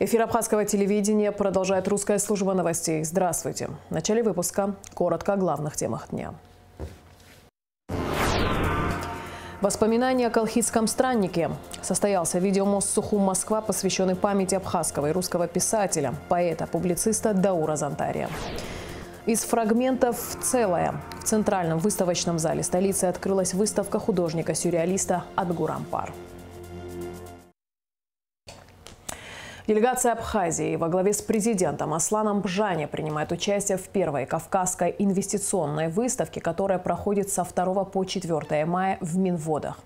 Эфир абхазского телевидения продолжает русская служба новостей. Здравствуйте. В начале выпуска коротко о главных темах дня. Воспоминания о колхидском страннике. Состоялся видеомост Сухум-Москва, посвященный памяти абхазского и русского писателя, поэта, публициста Даура Зантария. Из фрагментов целое. В центральном выставочном зале столицы открылась выставка художника-сюрреалиста Адгур Ампар. Делегация Абхазии во главе с президентом Асланом Бжане принимает участие в первой Кавказской инвестиционной выставке, которая проходит со 2 по 4 мая в Минводах.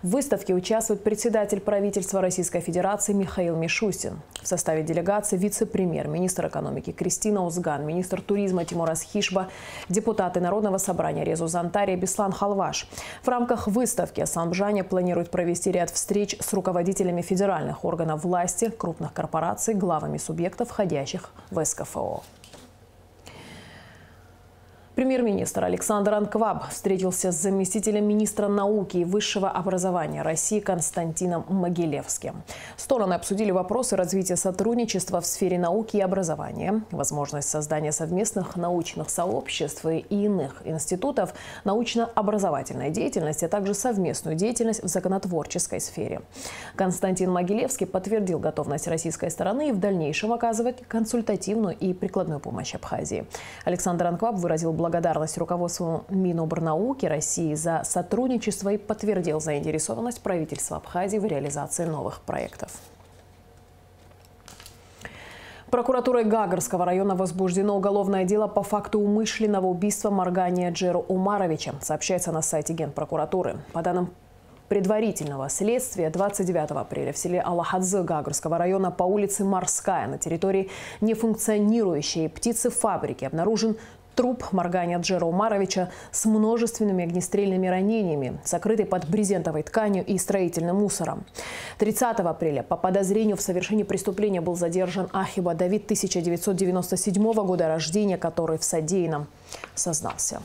В выставке участвует председатель правительства Российской Федерации Михаил Мишустин. В составе делегации вице-премьер, министр экономики Кристина Узган, министр туризма Тимурас Хишба, депутаты Народного собрания Резу Зантария, Беслан Халваш. В рамках выставки Аслан Бжане планирует провести ряд встреч с руководителями федеральных органов власти, крупных корпораций, главами субъектов, входящих в СКФО. Премьер-министр Александр Анкваб встретился с заместителем министра науки и высшего образования России Константином Могилевским. Стороны обсудили вопросы развития сотрудничества в сфере науки и образования, возможность создания совместных научных сообществ и иных институтов, научно-образовательной деятельности, а также совместную деятельность в законотворческой сфере. Константин Могилевский подтвердил готовность российской стороны и в дальнейшем оказывать консультативную и прикладную помощь Абхазии. Александр Анкваб выразил благодарность руководству Минобрнауки России за сотрудничество и подтвердил заинтересованность правительства Абхазии в реализации новых проектов. Прокуратурой Гагарского района возбуждено уголовное дело по факту умышленного убийства Маргания Джеру Умаровича, сообщается на сайте Генпрокуратуры. По данным предварительного следствия, 29 апреля в селе Алахадзе Гагарского района по улице Морская на территории нефункционирующей птицефабрики обнаружен труп Маргания Джера Умаровича с множественными огнестрельными ранениями, сокрытый под брезентовой тканью и строительным мусором. 30 апреля по подозрению в совершении преступления был задержан Ахиба Давид 1997 года рождения, который в содеянном сознался.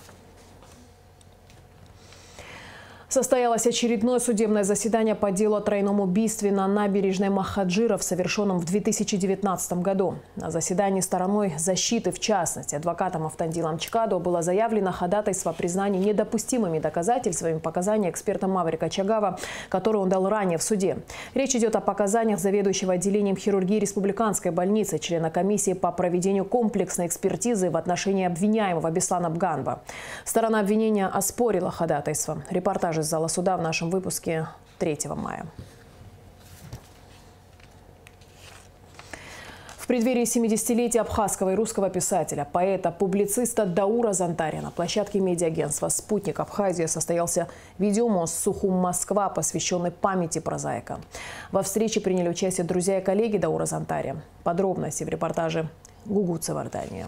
Состоялось очередное судебное заседание по делу о тройном убийстве на набережной Махаджиров, совершенном в 2019 году. На заседании стороной защиты, в частности, адвокатом Автандилом Чкадо, было заявлено ходатайство о признании недопустимыми доказательствами показания эксперта Маврика Чагава, которые он дал ранее в суде. Речь идет о показаниях заведующего отделением хирургии Республиканской больницы, члена комиссии по проведению комплексной экспертизы в отношении обвиняемого Беслана Бганба. Сторона обвинения оспорила ходатайство. Репортаж из зала суда в нашем выпуске 3 мая. В преддверии 70-летия абхазского и русского писателя, поэта, публициста Даура Зантария на площадке медиагентства «Спутник Абхазия» состоялся видеомост «Сухум-Москва», посвященный памяти прозаика. Во встрече приняли участие друзья и коллеги Даура Зантария. Подробности в репортаже Гугуца Вардания.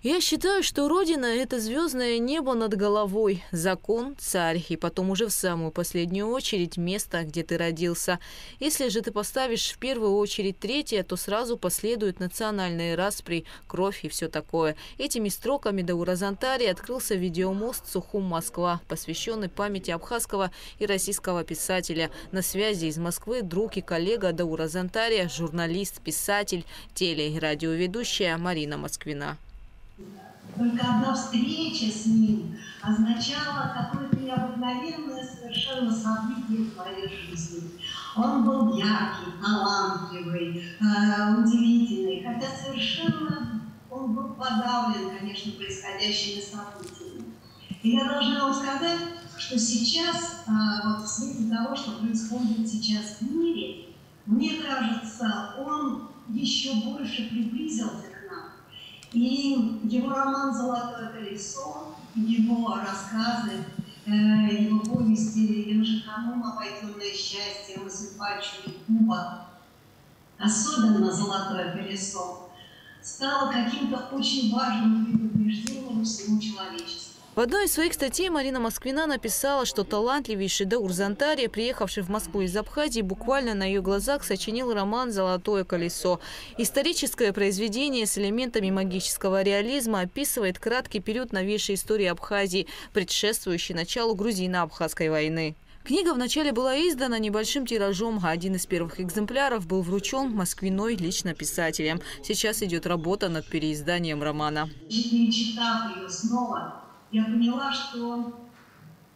Я считаю, что Родина – это звездное небо над головой, закон, царь, и потом уже в самую последнюю очередь место, где ты родился. Если же ты поставишь в первую очередь третье, то сразу последуют национальные распри, кровь и все такое. Этими строками Даура Зантария открылся видеомост «Сухум-Москва», посвященный памяти абхазского и российского писателя. На связи из Москвы друг и коллега Даура Зантария, журналист, писатель, теле- и радиоведущая Марина Москвина. Только одна встреча с ним означала какое-то необыкновенное совершенно событие в твоей жизни. Он был яркий, талантливый, удивительный, хотя совершенно он был подавлен, конечно, происходящими событиями. И я должна вам сказать, что сейчас, вот в свете того, что происходит сейчас в мире, мне кажется, он еще больше приблизился к нам. И его роман «Золотое колесо», его рассказы, его повести «Янжиканум», «Обойденное счастье», «Масыпачу» и «Куба», особенно «Золотое колесо», стало каким-то очень важным предупреждением всему человечеству. В одной из своих статей Марина Москвина написала, что талантливейший Даур Зантария, приехавший в Москву из Абхазии, буквально на ее глазах сочинил роман «Золотое колесо». Историческое произведение с элементами магического реализма описывает краткий период новейшей истории Абхазии, предшествующий началу грузино-абхазской войны. Книга вначале была издана небольшим тиражом, а один из первых экземпляров был вручен Москвиной лично писателем. Сейчас идет работа над переизданием романа. Читав ее снова, я поняла, что,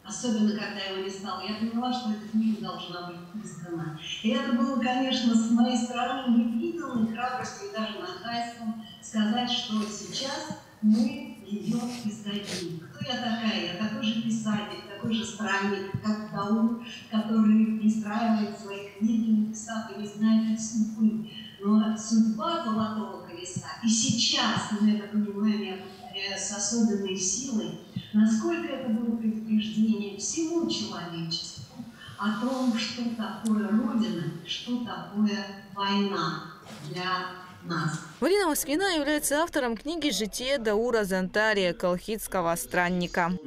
особенно когда его не стало, я поняла, что эта книга должна быть издана. И это было, конечно, с моей стороны невиданной храбростью, и даже нахальством сказать, что сейчас мы ее издадим. Кто я такая? Я такой же писатель, такой же странник, как Даур, который пристраивает свои книги, написав и не знает судьбы. Но судьба золотого колеса, и сейчас мы это понимаем, я повторяю, с особенной силой, насколько это было предупреждение всему человечеству о том, что такое Родина, что такое война для нас. Марина Москвина является автором книги «Житие Даура Зантария», колхидского странника.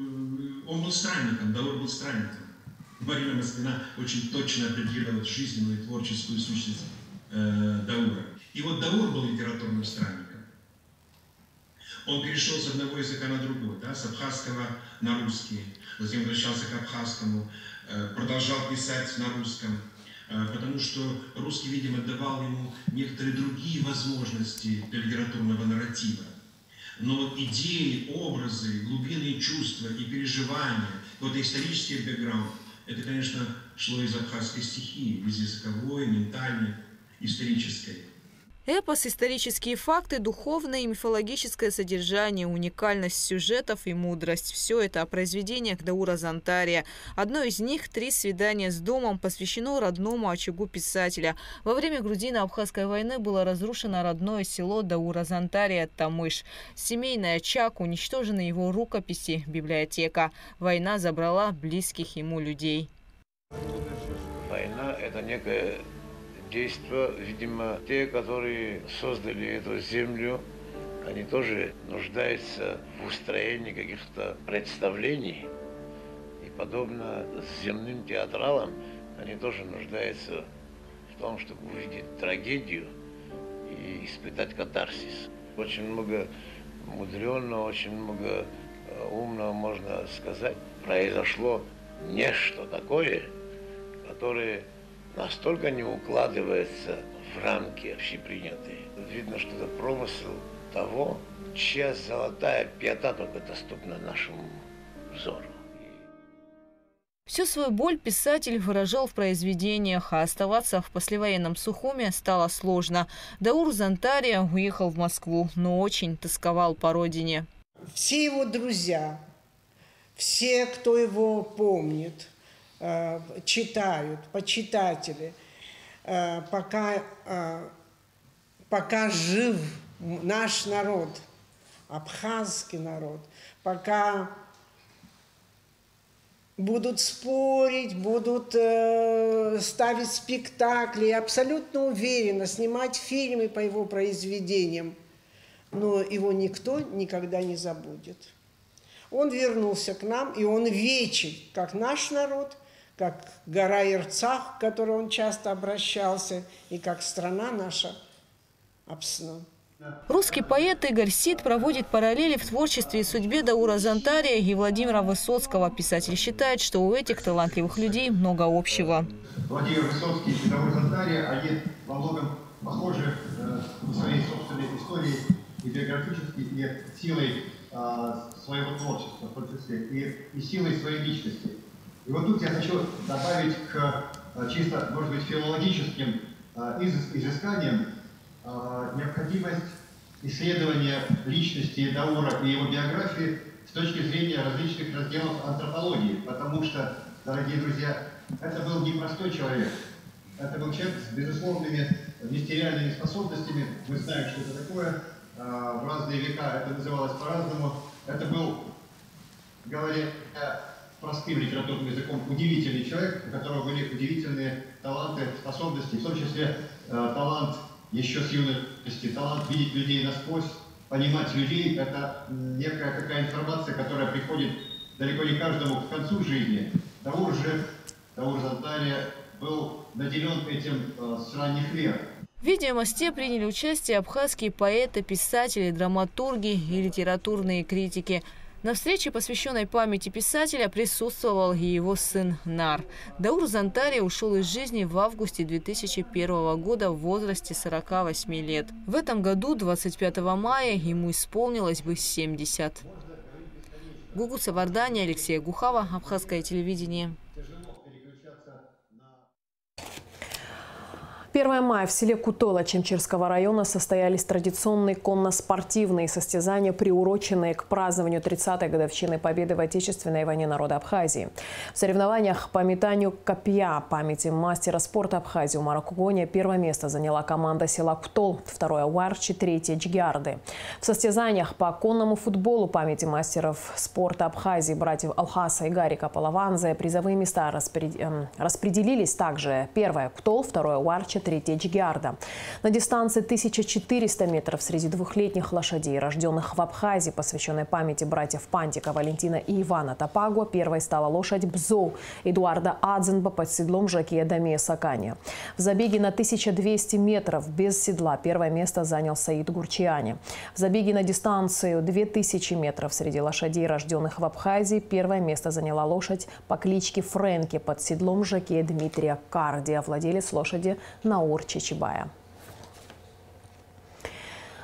Он был странником, Даур был странником. Марина Москвина очень точно определила жизненную и творческую сущность Даура. И вот Даур был литературным странником. Он перешел с одного языка на другой, да, с абхазского на русский, затем возвращался к абхазскому, продолжал писать на русском, потому что русский, видимо, давал ему некоторые другие возможности для литературного нарратива. Но вот идеи, образы, глубинные чувства и переживания, вот исторический бэкграунд, это, конечно, шло из абхазской стихии, из языковой, ментальной, исторической. Эпос, исторические факты, духовное и мифологическое содержание, уникальность сюжетов и мудрость – все это о произведениях Даура Зантария. Одно из них «Три свидания с домом» посвящено родному очагу писателя. Во время грузино-абхазской войны было разрушено родное село Даура Зантария Тамыш. Семейный очаг, уничтожены его рукописи, библиотека. Война забрала близких ему людей. Война – это некое действия, видимо, те, которые создали эту землю, они тоже нуждаются в устроении каких-то представлений. И подобно земным театралам, они тоже нуждаются в том, чтобы увидеть трагедию и испытать катарсис. Очень много мудренного, очень много умного, можно сказать. Произошло нечто такое, которое настолько не укладывается в рамки общепринятые. Видно, что это промысел того, чья золотая пята только доступна нашему взору. Всю свою боль писатель выражал в произведениях, а оставаться в послевоенном Сухуме стало сложно. Даур Зантария уехал в Москву, но очень тосковал по родине. Все его друзья, все, кто его помнит, читают, почитатели, пока жив наш народ, абхазский народ, пока будут спорить, будут ставить спектакли, я абсолютно уверена, снимать фильмы по его произведениям, но его никто никогда не забудет. Он вернулся к нам, и он вечен, как наш народ, как гора Ирцах, к которой он часто обращался, и как страна наша Апсна. Русский поэт Игорь Сид проводит параллели в творчестве и судьбе Даура Зантария и Владимира Высоцкого. Писатель считает, что у этих талантливых людей много общего. Владимир Высоцкий и Даур Зантария, они во многом похожи своей собственной историей и биографически, и силой своего творчества, в том числе, и силой своей личности. И вот тут я хочу добавить к чисто, может быть, филологическим изысканиям необходимость исследования личности Даура и его биографии с точки зрения различных разделов антропологии, потому что, дорогие друзья, это был непростой человек. Это был человек с безусловными мистериальными способностями. Мы знаем, что это такое. В разные века это называлось по-разному. Это был, говоря простым литературным языком, удивительный человек, у которого были удивительные таланты, способности, в том числе талант еще с юности, талант видеть людей насквозь, понимать людей. Это некая такая информация, которая приходит далеко не каждому к концу жизни. Даур Зантария был наделен этим с ранних лет. В видеомосте приняли участие абхазские поэты, писатели, драматурги и литературные критики. На встрече, посвященной памяти писателя, присутствовал и его сын Нар. Даур Зантари ушел из жизни в августе 2001 года в возрасте 48 лет. В этом году, 25 мая, ему исполнилось бы 70. Гугу Савардани, Алексей Гухава, Абхазское телевидение. 1 мая в селе Кутола Чемчирского района состоялись традиционные конно-спортивные состязания, приуроченные к празднованию 30-й годовщины победы в Отечественной войне народа Абхазии. В соревнованиях по метанию копья памяти мастера спорта Абхазии Умара Кугоня первое место заняла команда села Кутол, второе – Уарчи, третье – Джгиарды. В состязаниях по конному футболу памяти мастеров спорта Абхазии братьев Алхаса и Гарика Палаванзе призовые места распределились также: первое – Кутол, второе – Уарчи, третья Джгиарда. На дистанции 1400 метров среди двухлетних лошадей, рожденных в Абхазии, посвященной памяти братьев Пантика, Валентина и Ивана Топагуа, первой стала лошадь Бзоу Эдуарда Адзенба под седлом жокея Дамия Сакания. В забеге на 1200 метров без седла первое место занял Саид Гурчиани. В забеге на дистанцию 2000 метров среди лошадей, рожденных в Абхазии, первое место заняла лошадь по кличке Фрэнки под седлом жокея Дмитрия Кардия, владелец лошади Наур Чичибая.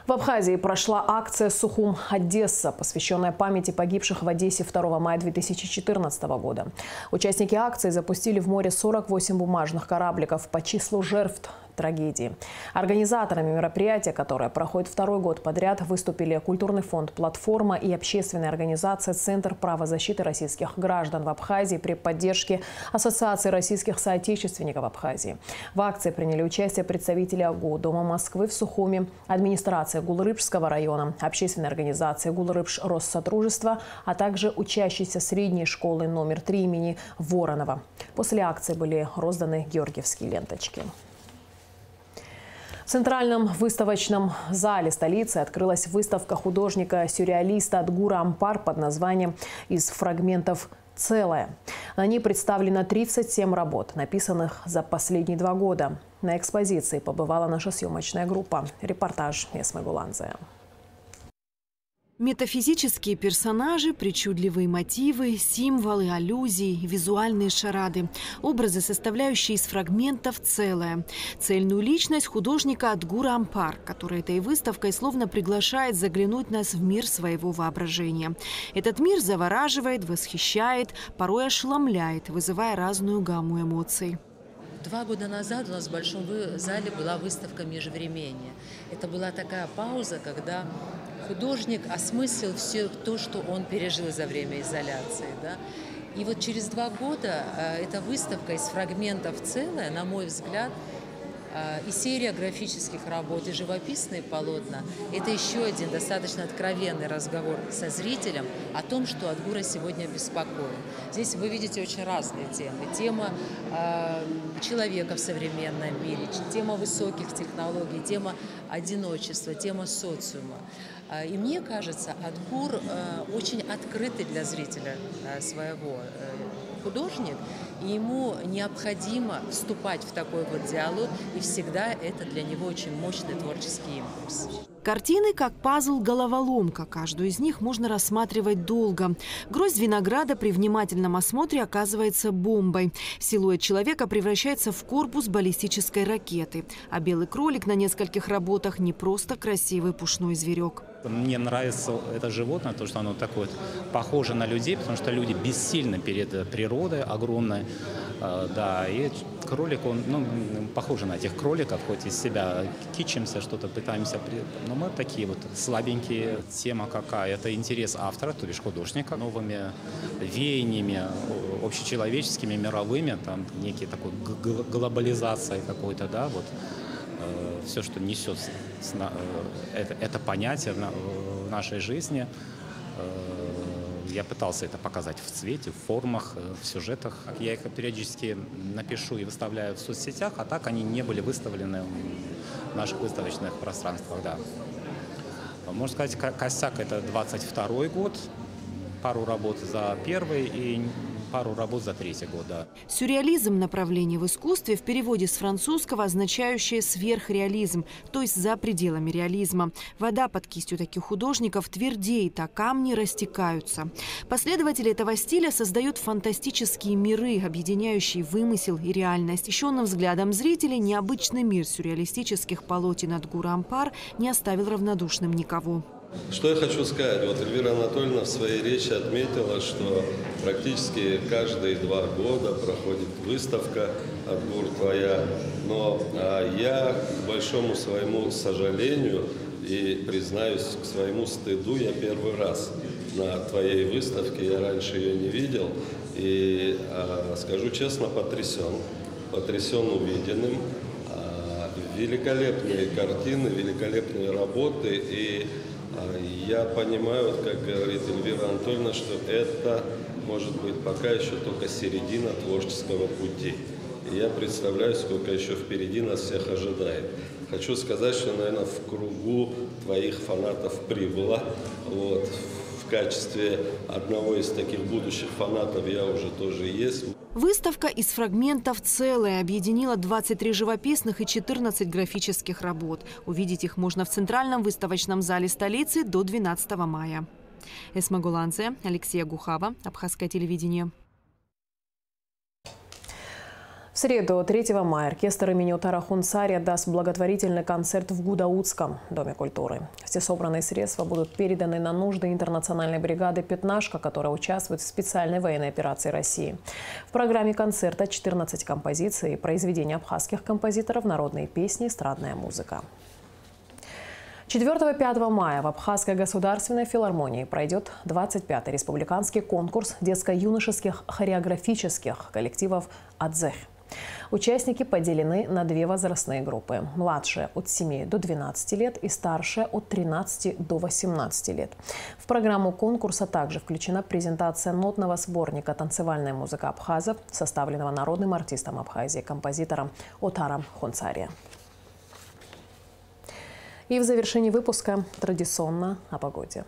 В Абхазии прошла акция «Сухум Одесса», посвященная памяти погибших в Одессе 2 мая 2014 года. Участники акции запустили в море 48 бумажных корабликов по числу жертв трагедии. Организаторами мероприятия, которое проходит второй год подряд, выступили культурный фонд «Платформа» и общественная организация «Центр правозащиты российских граждан в Абхазии» при поддержке Ассоциации российских соотечественников Абхазии. В акции приняли участие представители АГУ, Дома Москвы в Сухуми, администрация Гулрыбского района, общественная организация Гулрыбш Россотрудничества, а также учащиеся средней школы номер 3 имени Воронова. После акции были розданы георгиевские ленточки. В Центральном выставочном зале столицы открылась выставка художника-сюрреалиста Адгура Ампар под названием «Из фрагментов целое». На ней представлено 37 работ, написанных за последние 2 года. На экспозиции побывала наша съемочная группа. Репортаж Эсмы Гуланзе. Метафизические персонажи, причудливые мотивы, символы, аллюзии, визуальные шарады. Образы, составляющие из фрагментов целое. Цельную личность художника Адгура Ампар, который этой выставкой словно приглашает заглянуть нас в мир своего воображения. Этот мир завораживает, восхищает, порой ошеломляет, вызывая разную гамму эмоций. 2 года назад у нас в Большом зале была выставка «Межвременье». Это была такая пауза, когда художник осмыслил все то, что он пережил за время изоляции. Да? И вот через 2 года эта выставка из фрагментов целая, на мой взгляд, и серия графических работ, и живописные полотна – это еще один достаточно откровенный разговор со зрителем о том, что Адгура сегодня беспокоит. Здесь вы видите очень разные темы. Тема человека в современном мире, тема высоких технологий, тема одиночества, тема социума. И мне кажется, Адгур очень открытый для зрителя своего художник, и ему необходимо вступать в такой вот диалог, и всегда это для него очень мощный творческий импульс. Картины как пазл-головоломка. Каждую из них можно рассматривать долго. Гроздь винограда при внимательном осмотре оказывается бомбой. Силуэт человека превращается в корпус баллистической ракеты. А белый кролик на нескольких работах не просто красивый пушной зверек. Мне нравится это животное, то, что оно такое похоже на людей, потому что люди бессильны перед природой огромной. Да, и кролик, он похож на этих кроликов, хоть из себя кичимся, что-то пытаемся, но мы такие вот слабенькие. Тема какая? Это интерес автора, то бишь художника, новыми веяниями общечеловеческими, мировыми, там некие такой глобализацией какой-то, да, вот. Все, что несет это понятие в нашей жизни, я пытался это показать в цвете, в формах, в сюжетах. Я их периодически напишу и выставляю в соцсетях, а так они не были выставлены в наших выставочных пространствах. Да. Можно сказать, косяк – это 22-й год, пару работ за первый и пару работ за третий год, да. Сюрреализм – направление в искусстве, в переводе с французского означающее сверхреализм, то есть за пределами реализма. Вода под кистью таких художников твердеет, а камни растекаются. Последователи этого стиля создают фантастические миры, объединяющие вымысел и реальность. Ищенным взглядом зрителей необычный мир сюрреалистических полотен Адгура Ампар не оставил равнодушным никого. Что я хочу сказать? Вот Эльвира Анатольевна в своей речи отметила, что практически каждые 2 года проходит выставка «Адгур твоя». Но я, к большому своему сожалению и, признаюсь, к своему стыду, я первый раз на твоей выставке, я раньше ее не видел. И, скажу честно, потрясен увиденным. Великолепные картины, великолепные работы. И я понимаю, как говорит Эльвира Анатольевна, что это может быть пока еще только середина творческого пути. И я представляю, сколько еще впереди нас всех ожидает. Хочу сказать, что, наверное, в кругу твоих фанатов прибыла. Вот. В качестве одного из таких будущих фанатов я уже тоже есть. Выставка из фрагментов целая объединила 23 живописных и 14 графических работ. Увидеть их можно в Центральном выставочном зале столицы до 12 мая. Эсма Гуланце, Алексей Гухава, Абхазское телевидение. В среду, 3 мая, оркестр имени Отара Хунцария даст благотворительный концерт в Гудаутском доме культуры. Все собранные средства будут переданы на нужды интернациональной бригады «Пятнашка», которая участвует в специальной военной операции России. В программе концерта 14 композиций, произведения абхазских композиторов, народные песни, эстрадная музыка. 4-5 мая в Абхазской государственной филармонии пройдет 25-й республиканский конкурс детско-юношеских хореографических коллективов «Адзех». Участники поделены на 2 возрастные группы. Младшие от 7 до 12 лет и старшие от 13 до 18 лет. В программу конкурса также включена презентация нотного сборника «Танцевальная музыка абхазов», составленного народным артистом Абхазии, композитором Отаром Хунцария. И в завершении выпуска традиционно о погоде.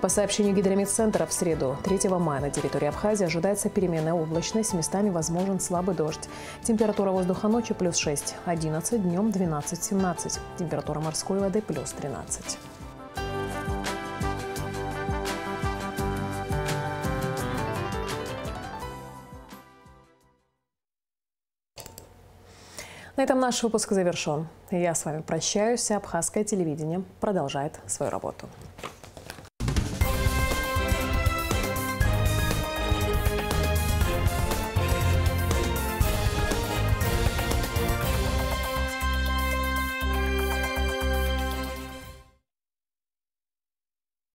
По сообщению Гидрометцентра, в среду, 3 мая на территории Абхазии ожидается переменная облачность, местами возможен слабый дождь. Температура воздуха ночью +6, 11, днем 12-17. Температура морской воды +13. На этом наш выпуск завершен. Я с вами прощаюсь. Абхазское телевидение продолжает свою работу.